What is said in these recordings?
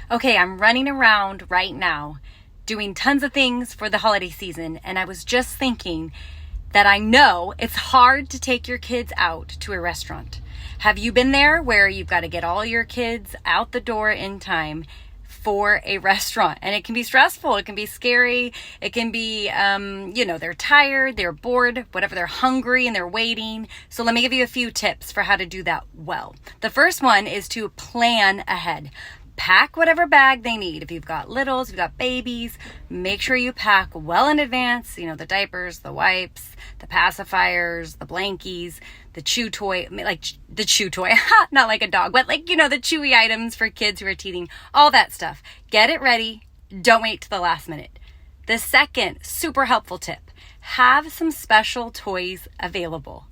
Okay, I'm running around right now doing tons of things for the holiday season, and I was just thinking that I know it's hard to take your kids out to a restaurant. Have you been there where you've got to get all your kids out the door in time for a restaurant? And it can be stressful. It can be scary. It can be, they're tired, they're bored, whatever, they're hungry and they're waiting. So let me give you a few tips for how to do that well. The first one is to plan ahead. Pack whatever bag they need. If you've got littles, you've got babies, make sure you pack well in advance, the diapers, the wipes, the pacifiers, the blankies, the chew toy, like the chew toy, not like a dog, but the chewy items for kids who are teething, all that stuff. Get it ready. Don't wait to the last minute. The second super helpful tip, have some special toys available.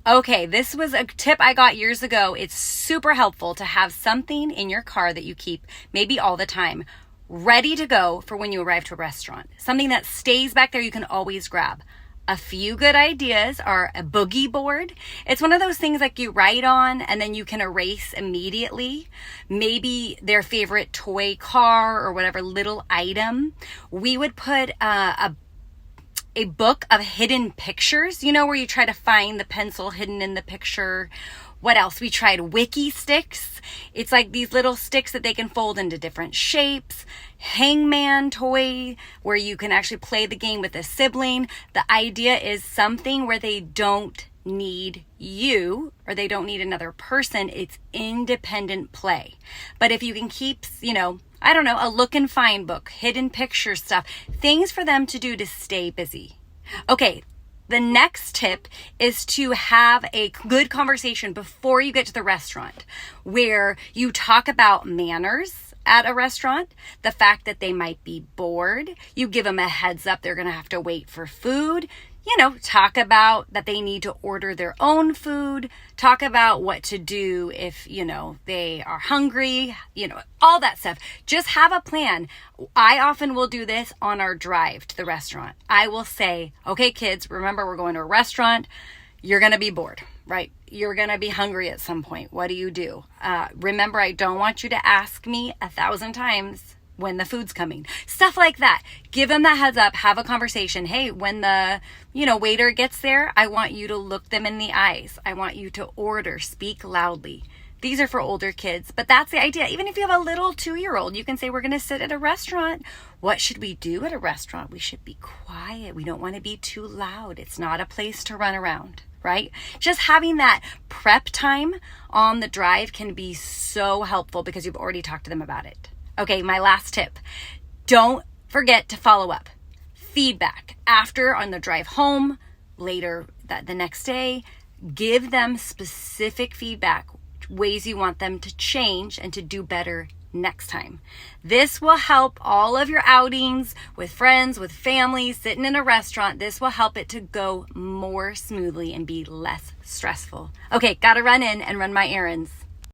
Okay, this was a tip I got years ago. It's super helpful to have something in your car that you keep maybe all the time, ready to go for when you arrive to a restaurant. Something that stays back there you can always grab. A few good ideas are a boogie board. It's one of those things like you write on and then you can erase immediately. Maybe their favorite toy car or whatever little item. We would put a book of hidden pictures, where you try to find the pencil hidden in the picture. What else? We tried wiki sticks. It's like these little sticks that they can fold into different shapes. Hangman toy, where you can actually play the game with a sibling. The idea is something where they don't need you or they don't need another person. It's independent play. But if you can keep, a look and find book, hidden picture stuff, things for them to do to stay busy. Okay, the next tip is to have a good conversation before you get to the restaurant where you talk about manners at a restaurant, the fact that they might be bored. You give them a heads up they're going to have to wait for food. Talk about that they need to order their own food. Talk about what to do if, they are hungry, all that stuff. Just have a plan. I often will do this on our drive to the restaurant. I will say, okay, kids, remember we're going to a restaurant. You're going to be bored, right? You're going to be hungry at some point. What do? Remember, I don't want you to ask me 1,000 times when the food's coming. Stuff like that. Give them that heads up. Have a conversation. Hey, when the, waiter gets there, I want you to look them in the eyes. I want you to order. Speak loudly. These are for older kids, but that's the idea. Even if you have a little 2-year-old, you can say, we're going to sit at a restaurant. What should we do at a restaurant? We should be quiet. We don't want to be too loud. It's not a place to run around, right? Just having that prep time on the drive can be so helpful because you've already talked to them about it. Okay, my last tip. Don't forget to follow up. Feedback. After on the drive home, later the next day, give them specific feedback, ways you want them to change and to do better next time. This will help all of your outings with friends, with family, sitting in a restaurant. This will help it to go more smoothly and be less stressful. Okay, gotta run in and run my errands.